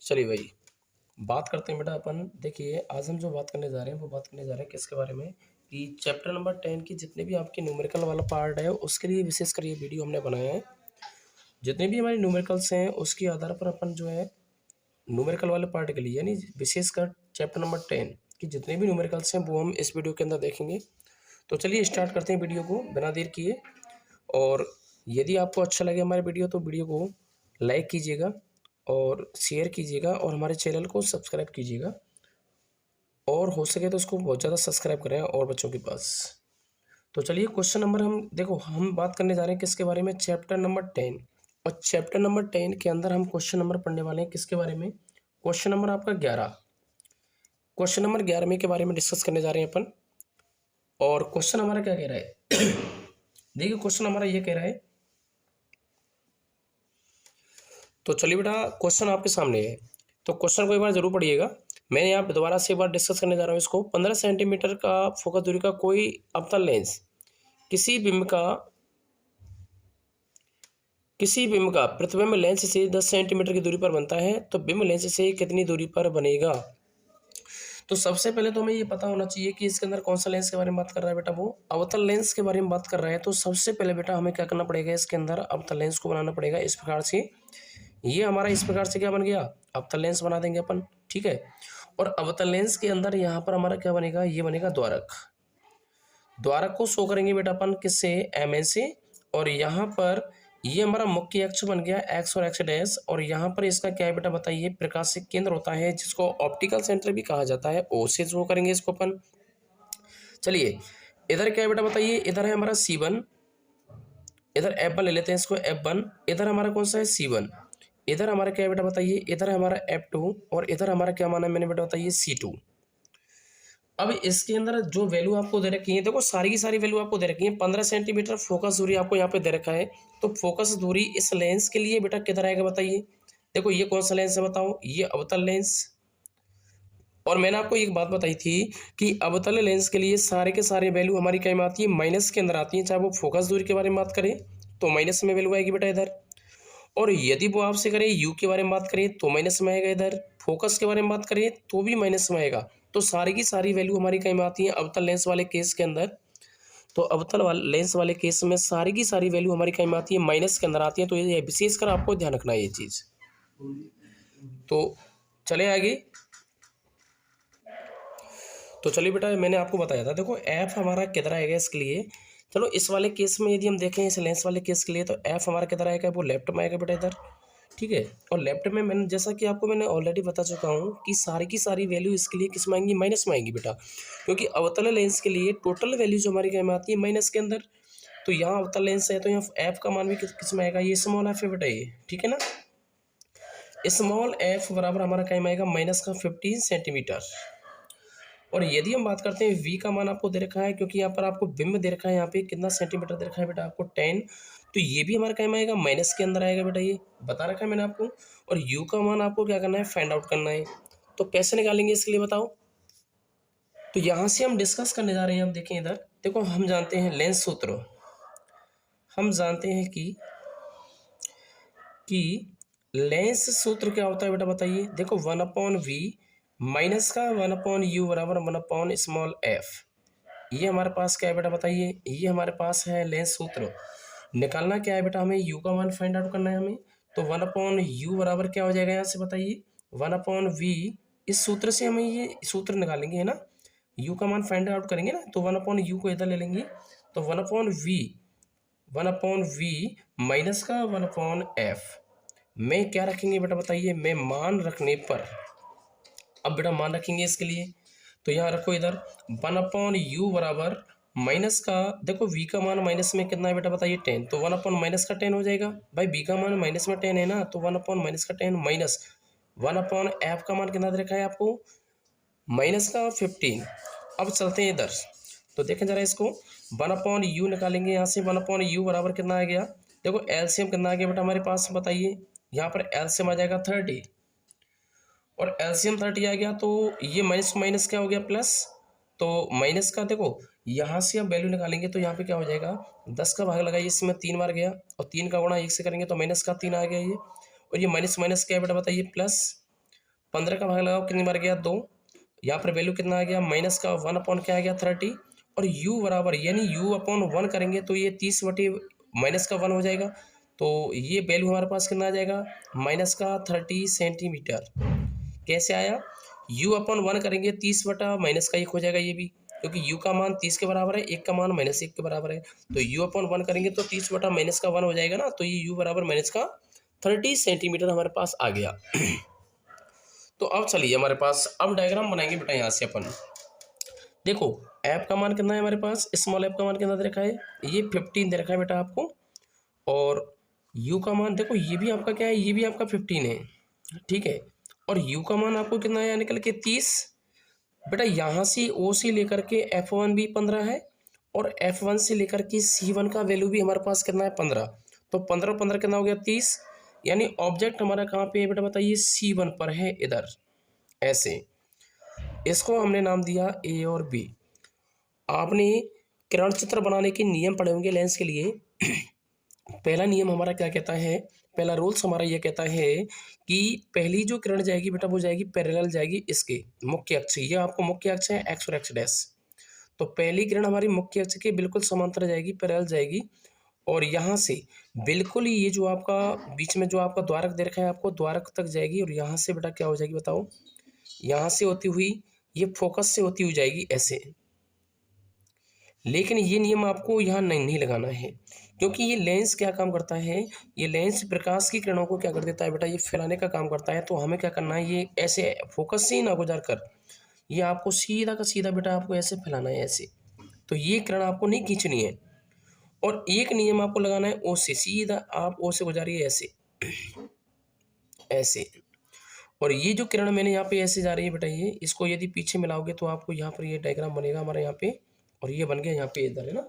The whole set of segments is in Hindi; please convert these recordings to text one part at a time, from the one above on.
चलिए भाई, बात करते हैं बेटा अपन। देखिए आज हम जो बात करने जा रहे हैं वो बात करने जा रहे हैं किसके बारे में, कि चैप्टर नंबर 10 की जितने भी आपके न्यूमेरिकल वाला पार्ट है उसके लिए विशेषकर ये वीडियो हमने बनाया है। जितने भी हमारे न्यूमेरिकल्स हैं उसके आधार पर अपन जो है न्यूमेरिकल वाले पार्ट के लिए यानी विशेषकर चैप्टर नंबर 10 की जितने भी न्यूमेरिकल्स हैं वो हम इस वीडियो के अंदर देखेंगे। तो चलिए स्टार्ट करते हैं वीडियो को बिना देर किए। और यदि आपको अच्छा लगे हमारे वीडियो तो वीडियो को लाइक कीजिएगा और शेयर कीजिएगा और हमारे चैनल को सब्सक्राइब कीजिएगा, और हो सके तो उसको बहुत ज़्यादा सब्सक्राइब करें और बच्चों के पास। तो चलिए क्वेश्चन नंबर हम बात करने जा रहे हैं किसके बारे में, चैप्टर नंबर 10। और चैप्टर नंबर 10 के अंदर हम क्वेश्चन नंबर पढ़ने वाले हैं किसके बारे में, क्वेश्चन नंबर आपका 11। क्वेश्चन नंबर 11 के बारे में डिस्कस करने जा रहे हैं अपन। और क्वेश्चन हमारा क्या कह रहा है देखिए क्वेश्चन हमारा ये कह रहा है, तो चलिए बेटा क्वेश्चन आपके सामने है तो क्वेश्चन को एक बार जरूर पढ़िएगा। मैं यहाँ पे दोबारा से एक बार डिस्कस करने जा रहा हूँ इसको। 15 सेंटीमीटर का फोकस दूरी का कोई अवतल लेंस किसी बिंब का प्रतिबिंब लेंस से 10 सेंटीमीटर की दूरी पर बनता है, तो बिंब लेंस से कितनी दूरी पर बनेगा। तो सबसे पहले तो हमें ये पता होना चाहिए कि इसके अंदर कौन सा लेंस के बारे में बात कर रहा है बेटा, वो अवतल लेंस के बारे में बात कर रहा है। तो सबसे पहले बेटा हमें क्या करना पड़ेगा, इसके अंदर अवतल लेंस को बनाना पड़ेगा इस प्रकार से। ये हमारा इस प्रकार से क्या बन गया, अवतल लेंस बना देंगे अपन, ठीक है। और अवतल लेंस के अंदर यहाँ पर हमारा क्या बनेगा, ये बनेगा द्वारक। द्वारक को शो करेंगे बेटा अपन किससे, एम से। और यहाँ पर ये हमारा मुख्य अक्ष बन गया एक्स और एक्स डैश। और यहाँ पर इसका क्या है बेटा बताइए, प्रकाशिक केंद्र होता है जिसको ऑप्टिकल सेंटर भी कहा जाता है, ओ से शो करेंगे इसको अपन। चलिए इधर क्या है बेटा बताइए, इधर है हमारा C1, इधर F1 ले लेते हैं इसको, F1। इधर हमारा कौन सा है C1, इधर हमारा क्या है बेटा बताइए, इधर है हमारा F2, और इधर हमारा क्या माना है मैंने बेटा बताइए C2। अब इसके अंदर जो वैल्यू आपको दे रखी है, देखो सारी की सारी वैल्यू आपको दे रखी है। 15 सेंटीमीटर फोकस दूरी आपको यहाँ पे दे रखा है। तो फोकस दूरी इस लेंस के लिए बेटा किधर आएगा बताइए। देखो ये कौन सा लेंस है बताओ, ये अवतल लेंस। और मैंने आपको एक बात बताई थी कि अवतल लेंस के लिए सारे के सारे वैल्यू हमारी क्या में आती है, माइनस के अंदर आती है। चाहे वो फोकस दूरी के बारे में बात करें तो माइनस में वैल्यू आएगी बेटा इधर, और यदि वो आपसे करें यू के बारे में बात करें तो माइनस में आएगा इधर, फोकस के बारे में बात करें तो भी माइनस में आएगा। तो सारी की सारी वैल्यू हमारी कहीं में आती है अवतल लेंस वाले केस के अंदर। तो अवतल वाले लेंस वाले केस में सारी की सारी वैल्यू हमारी कहीं में आती है, माइनस के अंदर आती है। तो ये विशेषकर आपको ध्यान रखना है ये चीज़। तो चले आगे। तो चलिए बेटा मैंने आपको बताया था, देखो एफ हमारा किधर आएगा इसके लिए। चलो इस वाले केस में यदि हम देखें इस लेंस वाले केस के लिए, तो एफ हमारा किधर आएगा, वो लेफ्ट में आएगा बेटा इधर, ठीक है। और लेफ्ट में मैंने जैसा कि आपको मैंने ऑलरेडी बता चुका हूँ कि सारी की सारी वैल्यू इसके लिए किस में आएंगी, माइनस में आएंगी बेटा, क्योंकि अवतल लेंस के लिए टोटल वैल्यू जो हमारी क्या में आती है, माइनस के अंदर। तो यहाँ अवतल लेंस है तो यहाँ एफ का मान भी किस में आएगा, ये स्मॉल एफ है बेटा ये, ठीक है ना। स्मॉल एफ बराबर हमारा क्या में आएगा, माइनस का 15 सेंटीमीटर। और यदि हम बात करते हैं v का मान आपको दे रखा है, क्योंकि यहाँ पर आपको बिंब दे रखा है, यहाँ पे कितना सेंटीमीटर दे रखा है बेटा आपको 10। तो ये भी हमारा क्या में आएगा, माइनस के अंदर आएगा बेटा, ये बता रखा है मैंने आपको। और u का मान आपको क्या करना है, फाइंड आउट करना है। तो कैसे निकालेंगे इसके लिए बताओ। तो यहाँ से हम डिस्कस करने जा रहे हैं। हम देखें इधर, देखो हम जानते हैं लेंस सूत्र, हम जानते हैं कि लेंस सूत्र क्या होता है बेटा बताइए। देखो 1/v माइनस का 1/u बराबर 1/स्मॉल f। ये हमारे पास क्या है बेटा बताइए, ये हमारे पास है लेंस सूत्र। निकालना क्या है बेटा, हमें u का मान फाइंड आउट करना है हमें। तो 1/u बराबर क्या हो जाएगा यहाँ से बताइए, 1/v। इस सूत्र से हमें ये सूत्र निकालेंगे है ना, u का मान फाइंड आउट करेंगे ना, तो 1/u को इधर ले लेंगे। तो 1/v माइनस का 1/f में क्या रखेंगे बेटा बताइए, में मान रखने पर। अब बेटा मान रखेंगे इसके लिए, तो यहाँ रखो इधर 1/u बराबर माइनस का, देखो v का मान माइनस में कितना है बेटा बताइए 10, तो 1/माइनस का 10 हो जाएगा भाई। v का मान माइनस में 10 है ना, तो 1/माइनस का 10 माइनस 1/f का मान कितना दे रखा है आपको, माइनस का 15। अब चलते हैं इधर, तो देखें जरा इसको, 1/u निकालेंगे यहाँ से। 1/u बराबर कितना आ गया, देखो एलसीएम कितना आ गया बेटा हमारे पास बताइए। यहाँ पर एलसीएम आ जाएगा 30, और एलसीएम 30 आ गया तो ये माइनस माइनस क्या हो गया, प्लस। तो माइनस का देखो यहाँ से आप वैल्यू निकालेंगे तो यहाँ पे क्या हो जाएगा, 10 का भाग लगाइए, इसमें 3 बार गया, और 3 का गुणा 1 से करेंगे तो माइनस का 3 आ गया ये। और ये माइनस माइनस क्या है बेटा बताइए, प्लस। 15 का भाग लगाओ, कितनी बार गया 2। यहाँ पर वैल्यू कितना आ गया, माइनस का 1 अपॉन क्या आ गया 30। और u बराबर यानी u अपॉन 1 करेंगे तो ये 30 बटे माइनस का 1 हो जाएगा। तो ये वैल्यू हमारे पास कितना आ जाएगा, माइनस का 30 सेंटीमीटर। कैसे आया, u अपॉन 1 करेंगे 30 बटा माइनस का 1 हो जाएगा ये भी, क्योंकि u का मान 30 के बराबर है, 1 का मान -1 के बराबर है। तो u अपॉन 1 करेंगे तो 30 बटा माइनस का 1 हो जाएगा ना, तो ये u बराबर माइनस का 30 सेंटीमीटर हमारे पास आ गया। तो अब चलिए हमारे पास अब डायग्राम बनाएंगे बेटा। यहाँ से अपन देखो ऐप का मान कितना है हमारे पास, स्मॉल ऐप का मान कितना दे रखा है, ये 15 दे रखा है बेटा आपको। और u का मान देखो ये भी आपका क्या है, ये भी आपका 15 है, ठीक है। और u का मान आपको कितना है निकल के 30। बेटा यहाँ से o से लेकर के f1 भी 15 है, और f1 से लेकर के c1 का वैल्यू भी हमारे पास कितना है 15। तो 15 15 कितना हो गया 30। यानी ऑब्जेक्ट हमारा कहाँ पे है बेटा बताइए, c1 पर है इधर। ऐसे इसको हमने नाम दिया a और b। आपने किरण चित्र बनाने के नियम पढ़े होंगे लेंस के लिए। पहला नियम हमारा क्या कहता है, पहला रूल्स हमारा ये कहता है कि पहली जो किरण जाएगी बेटा वो जाएगी पैरेलल जाएगी इसके मुख्य अक्ष, ये आपको मुख्य अक्ष है एक्स और एक्स डैश। तो पहली किरण हमारी मुख्य अक्ष के बिल्कुल समांतर जाएगी, पैरेलल जाएगी। और यहाँ से बिल्कुल ये जो आपका बीच में जो आपका द्वारक दे रखा है आपको द्वारक तक जाएगी। और यहाँ से बेटा क्या हो जाएगी बताओ, यहाँ से होती हुई ये फोकस से होती हुई जाएगी ऐसे। लेकिन ये नियम आपको यहाँ नहीं लगाना है, क्योंकि ये लेंस क्या काम करता है, ये लेंस प्रकाश की किरणों को क्या कर देता है बेटा, ये फैलाने का काम करता है। तो हमें क्या करना है, ये ऐसे फोकस से ही ना गुजार कर ये आपको सीधा का सीधा बेटा आपको ऐसे फैलाना है ऐसे। तो ये किरण आपको नहीं खींचनी है। और एक नियम आपको लगाना है ओ से, सीधा आप ओ से गुजारिए ऐसे ऐसे। और ये जो किरण मैंने यहाँ पे ऐसे जा रही है बेटा, ये इसको यदि पीछे मिलाओगे तो आपको यहाँ पर ये डायग्राम बनेगा हमारा यहाँ पे, और ये बन गया यहाँ पे इधर है ना।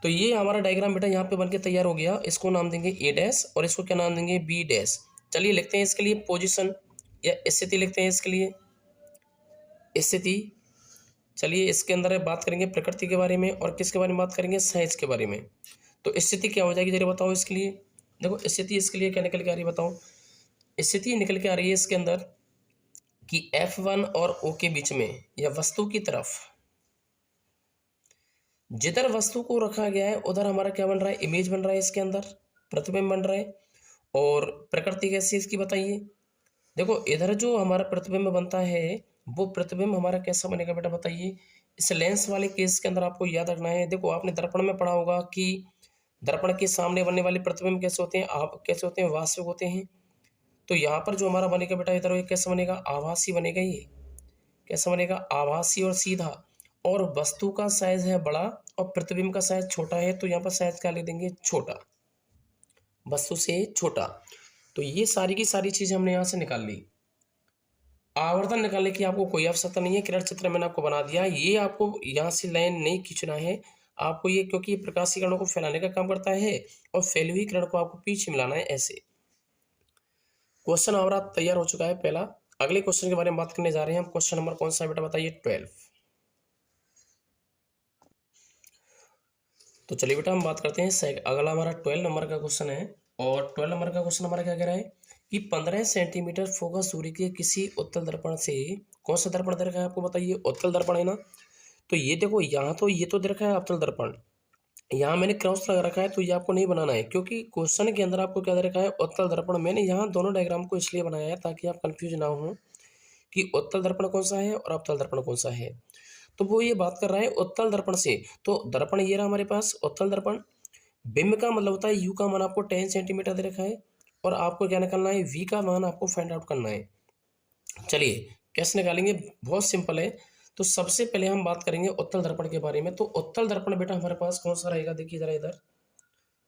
तो ये हमारा डायग्राम बेटा यहाँ पे बनके तैयार हो गया। इसको नाम देंगे ए डैश और इसको क्या नाम देंगे बी डैश। चलिए लिखते हैं इसके लिए पोजीशन या स्थिति लिखते हैं इसके लिए स्थिति। चलिए इसके अंदर बात करेंगे प्रकृति के बारे में और किसके बारे में बात करेंगे, साइंस के बारे में। तो स्थिति क्या हो जाएगी जरा बताओ इसके लिए। देखो स्थिति इसके लिए क्या निकल के आ रही है बताओ, स्थिति निकल के आ रही है इसके अंदर कि F1 और O के बीच में या वस्तु की तरफ जिधर वस्तु को रखा गया है उधर हमारा क्या बन रहा है, इमेज बन रहा है, इसके अंदर प्रतिबिंब बन रहा है। और प्रकृति कैसी इसकी बताइए। देखो इधर जो हमारा प्रतिबिंब बनता है वो प्रतिबिंब हमारा कैसा बनेगा बेटा बताइए। इस लेंस वाले केस के अंदर आपको याद रखना है, देखो आपने दर्पण में पढ़ा होगा कि दर्पण के सामने बनने वाले प्रतिबिंब कैसे होते हैं, आप कैसे होते हैं, वास्तविक होते हैं। तो यहाँ पर जो हमारा बनेगा बेटा इधर ये कैसा बनेगा, आभासी बनेगा। ये कैसा बनेगा, आभासी और सीधा। और वस्तु का साइज है बड़ा और प्रतिबिंब का साइज छोटा है, तो यहाँ पर साइज क्या ले देंगे, छोटा, वस्तु से छोटा। तो ये सारी की सारी चीजें हमने यहाँ से निकाल ली। आवर्तन निकालने की आपको कोई आवश्यकता नहीं है, किरण चित्र मैंने आपको बना दिया। ये आपको यहाँ से लाइन नहीं खींचना है आपको ये, क्योंकि ये प्रकाशीय किरणों को फैलाने का काम करता है और फैली हुई किरण को आपको पीछे मिलाना है ऐसे। क्वेश्चन हमारा तैयार हो चुका है पहला। अगले क्वेश्चन के बारे में बात करने जा रहे हैं हम। क्वेश्चन नंबर कौन सा है बेटा बताइए, 12। तो चलिए बेटा हम बात करते हैं अगला हमारा 12 नंबर का क्वेश्चन है। और 12 नंबर का क्वेश्चन हमारा क्या कह रहा है कि 15 सेंटीमीटर फोकस दूरी के किसी उत्तल दर्पण से, कौन सा दर्पण दे रखा है आपको बताइए, उत्तल दर्पण है ना। तो ये देखो यहाँ तो ये तो दे रखा है अवतल दर्पण, यहाँ मैंने क्रॉस लगा रखा है, तो ये आपको नहीं बनाना है क्योंकि क्वेश्चन के अंदर आपको क्या दे रखा है, उत्तल दर्पण। मैंने यहाँ दोनों डायग्राम को इसलिए बनाया है ताकि आप कंफ्यूज ना हो कि उत्तल दर्पण कौन सा है और अवतल दर्पण कौन सा है। तो वो ये बात कर रहा है उत्तल दर्पण से। तो दर्पण ये रहा हमारे पास उत्तल दर्पण। बिंब का मतलब होता है यू का मान आपको 10 सेंटीमीटर दे रखा है और आपको क्या निकालना है, वी का मान आपको फाइंड आउट करना है। चलिए कैसे निकालेंगे, बहुत सिंपल है। तो सबसे पहले हम बात करेंगे उत्तल दर्पण के बारे में। तो उत्तल दर्पण बेटा हमारे पास कौन सा रहेगा, देखिए जरा इधर।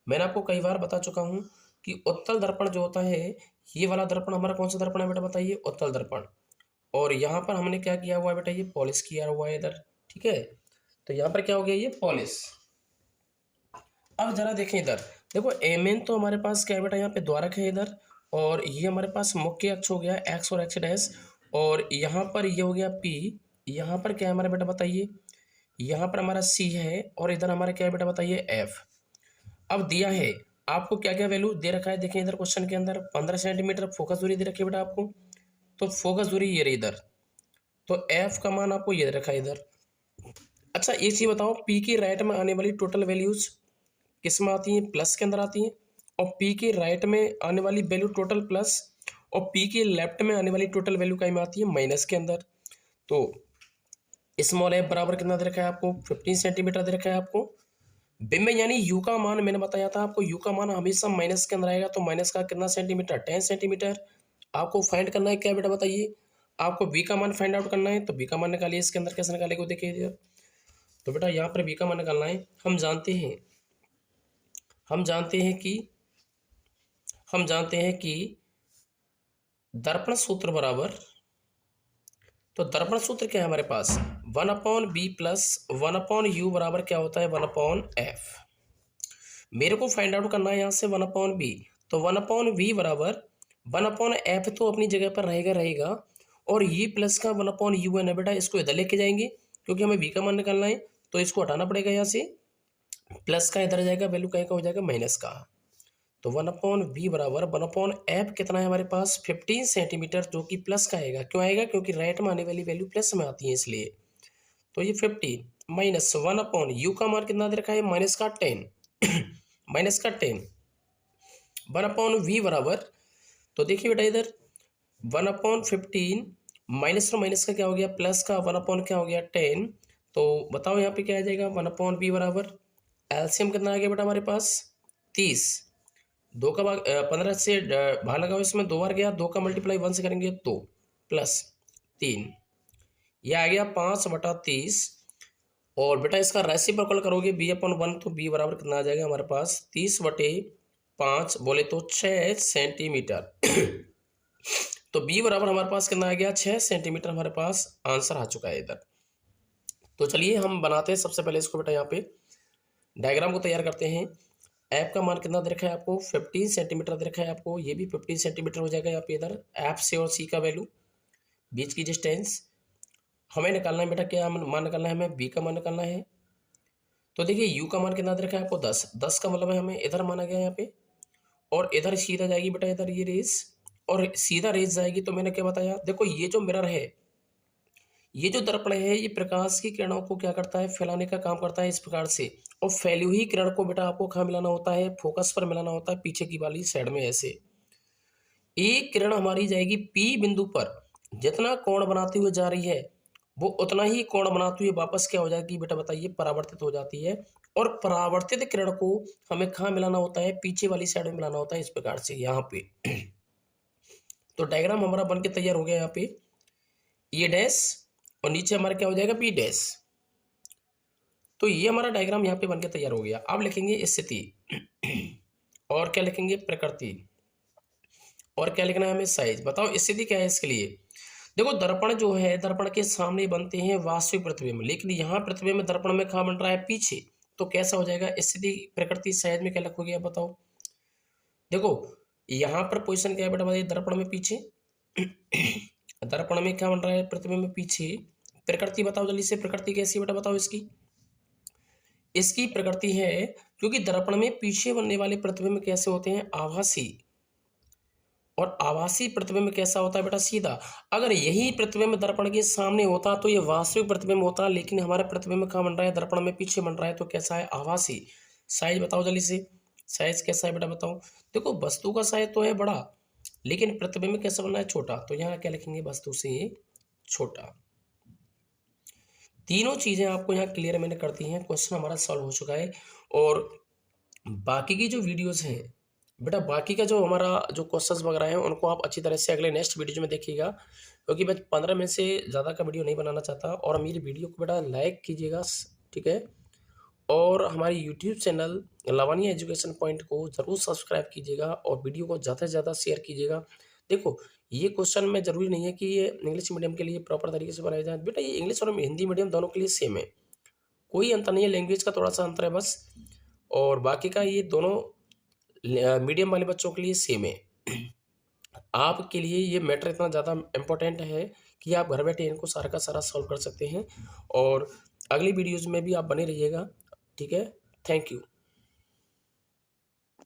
मैंने आपको कई बार बता चुका हूं कि उत्तल दर्पण जो होता है, ये वाला दर्पण हमारा कौन सा दर्पण है बेटा बताइए, उत्तल दर्पण। और यहाँ पर हमने क्या किया हुआ है बेटा, ये पॉलिश किया हुआ है इधर, ठीक है। तो यहाँ पर क्या हो गया, ये पॉलिश। अब जरा देखें इधर, देखो एम तो हमारे पास क्या है बेटा, यहाँ पे द्वारक है इधर। और ये हमारे पास मुख्य अक्ष हो गया एक्स और एक्स डैश। और यहाँ पर ये हो गया पी। यहाँ पर क्या है हमारा बेटा बताइए, यहाँ पर हमारा सी है और इधर हमारा क्या है बेटा बताइए, एफ। अब दिया है आपको क्या क्या वैल्यू दे रखा है, देखें इधर क्वेश्चन के अंदर 15 सेंटीमीटर फोकस दूरी दे रखी है बेटा आपको। तो फोकस दूरी ये रही इधर, तो एफ का मान आपको ये दे रखा है इधर। अच्छा एक चीज बताओ, पी की राइट में आने वाली टोटल वैल्यूज किस में आती हैं, प्लस के अंदर आती हैं, और पी के राइट में आने वाली वैल्यू टोटल प्लस, और पी के लेफ्ट में आने वाली टोटल वैल्यू कहीं में आती है माइनस के अंदर। तो स्मॉल एफ बराबर कितना दे रखा है आपको, 15 सेंटीमीटर दे रखा है आपको। बिम में यानी यू का मान मैंने बताया था आपको, यू का मान हमेशा माइनस के अंदर आएगा, तो माइनस का कितना सेंटीमीटर, 10 सेंटीमीटर। आपको फाइंड करना है क्या बेटा बताइए, आपको बी का मान फाइंड आउट करना है, तो बी का मान निकालिए। इसके अंदर कैसे निकालेगा देखिए इधर, तो बेटा यहाँ पर बी का मान निकालना है। हम जानते हैं कि दर्पण सूत्र बराबर, तो दर्पण सूत्र क्या है हमारे पास, 1/b प्लस 1/u बराबर क्या होता है, 1/f। मेरे को फाइंड आउट करना है यहाँ से 1/b, तो 1/v बराबर 1/f तो अपनी जगह पर रहेगा, और ये प्लस का 1/u है ना बेटा, इसको इधर लेके जाएंगे क्योंकि हमें v का मान निकालना है, तो इसको हटाना पड़ेगा यहाँ से, प्लस का इधर जाएगा, वैल्यू कहीं का हो जाएगा माइनस का। तो 1/v बराबर 1/f कितना है हमारे पास, 15 सेंटीमीटर, जो कि प्लस का आएगा। क्यों आएगा, क्योंकि राइट में आने वाली वैल्यू प्लस में आती है इसलिए। तो ये 15 माइनस 1/u का मान कितना दे रखा है, माइनस का 10 माइनस का 10 1/v बराबर, तो देखिए बेटा इधर 1/15 माइनस और माइनस का क्या हो गया, प्लस का 1/ क्या हो गया 10। तो बताओ यहाँ पे क्या आ जाएगा, 1/v बराबर एलसीएम कितना आ गया बेटा हमारे पास 30, 2 का भाग 15 से भाग लगाओ, इसमें 2 बार गया, 2 का मल्टीप्लाई 1 से करेंगे 2 प्लस 3, यह आ गया 5/30। और बेटा इसका रेसिप्रोकल करोगे b/1, तो b बराबर कितना आ जाएगा हमारे पास 30/5 बोले तो 6 सेंटीमीटर तो b बराबर हमारे पास कितना आ गया, 6 सेंटीमीटर हमारे पास आंसर आ चुका है इधर। तो चलिए हम बनाते हैं सबसे पहले इसको बेटा, यहाँ पे डायग्राम को तैयार करते हैं। ऐप का मान कितना दे रखा है आपको, 15 सेंटीमीटर दे रखा है आपको, ये भी 15 सेंटीमीटर हो जाएगा यहाँ पे इधर। ऐप से और सी का वैल्यू, बीच की डिस्टेंस हमें निकालना है बेटा, क्या मान निकालना है हमें, बी का मान निकालना है। तो देखिए यू का मान कितना दे रखा है आपको 10, 10 का मतलब है हमें इधर माना गया यहाँ पे, और इधर सीधा जाएगी बेटा इधर ये रेस, और सीधा रेस जाएगी। तो मैंने क्या बताया, देखो ये जो मिरर है, ये जो दर्पण है, ये प्रकाश की किरणों को क्या करता है, फैलाने का काम करता है इस प्रकार से, और फैली हुई किरण को बेटा आपको कहाँ मिलाना होता है, फोकस पर मिलाना होता है, पीछे की वाली साइड में ऐसे। एक किरण हमारी जाएगी पी बिंदु पर, जितना कोण बनाती हुई जा रही है वो उतना ही कोण बनाती हुई वापस क्या हो जाएगी बेटा बताइए, परावर्तित हो जाती है। और परावर्तित किरण को हमें कहाँ मिलाना होता है, पीछे वाली साइड में मिलाना होता है, इस प्रकार से यहाँ पे तो डायग्राम हमारा बन के तैयार हो गया यहाँ पे, ये डैश और नीचे हमारा क्या हो जाएगा, बी डैश। तो ये हमारा डायग्राम यहाँ पे बनके तैयार हो गया। अब लिखेंगे स्थिति और क्या लिखेंगे, प्रकृति, और क्या लिखना है हमें, साइज। बताओ स्थिति क्या है इसके लिए। देखो दर्पण जो है, दर्पण के सामने बनते हैं वास्तविक प्रतिबिंब, लेकिन यहाँ प्रतिबिंब दर्पण में कहाँ बन रहा है, पीछे। तो कैसा हो जाएगा, स्थिति प्रकृति साइज में क्या लिखोगे आप बताओ। देखो यहाँ पर पोजीशन क्या है बेटा बताइए, दर्पण में पीछे दर्पण में क्या बन रहा है, प्रतिबिंब पीछे। प्रकृति बताओ जल्दी से, प्रकृति कैसी बेटा बताओ इसकी। इसकी प्रकृति है, क्योंकि दर्पण में पीछे बनने वाले प्रतिबिंब कैसे होते हैं, आभासी, और आभासी प्रतिबिंब कैसा होता है बेटा, सीधा। अगर यही प्रतिबिंब दर्पण के सामने होता तो ये वास्तविक प्रतिबिंब होता, लेकिन हमारा प्रतिबिंब कहाँ बन रहा है, दर्पण में पीछे बन रहा है, तो कैसा है, आभासी। साइज बताओ जल्दी से, साइज कैसा है बेटा बताओ। देखो वस्तु का साइज तो है बड़ा, लेकिन प्रतिबिंब कैसा बनना है, छोटा। तो यहाँ क्या लिखेंगे, वस्तु से छोटा। तीनों चीजें आपको यहाँ क्लियर मैंने कर दी हैं, क्वेश्चन हमारा सॉल्व हो चुका है। और बाकी की जो वीडियोस हैं बेटा, बाकी का जो हमारा जो क्वेश्चंस वगैरह हैं उनको आप अच्छी तरह से अगले नेक्स्ट वीडियो में देखिएगा, क्योंकि मैं 15 मिनट से ज़्यादा का वीडियो नहीं बनाना चाहता। और मेरी वीडियो को बेटा लाइक कीजिएगा, ठीक है, और हमारी YouTube channel Lavania education point को ज़रूर सब्सक्राइब कीजिएगा, और वीडियो को ज़्यादा से ज़्यादा शेयर कीजिएगा। देखो ये क्वेश्चन में ज़रूरी नहीं है कि ये इंग्लिश मीडियम के लिए प्रॉपर तरीके से बनाया जाए बेटा, ये इंग्लिश और हिंदी मीडियम दोनों के लिए सेम है, कोई अंतर नहीं है, लैंग्वेज का थोड़ा सा अंतर है बस। और बाकी का ये दोनों मीडियम वाले बच्चों के लिए सेम है। आपके लिए ये मैटर इतना ज़्यादा इम्पोर्टेंट है कि आप घर बैठे इनको सारा का सारा सॉल्व कर सकते हैं। और अगली वीडियोज़ में भी आप बने रहिएगा, ठीक है। Thank you.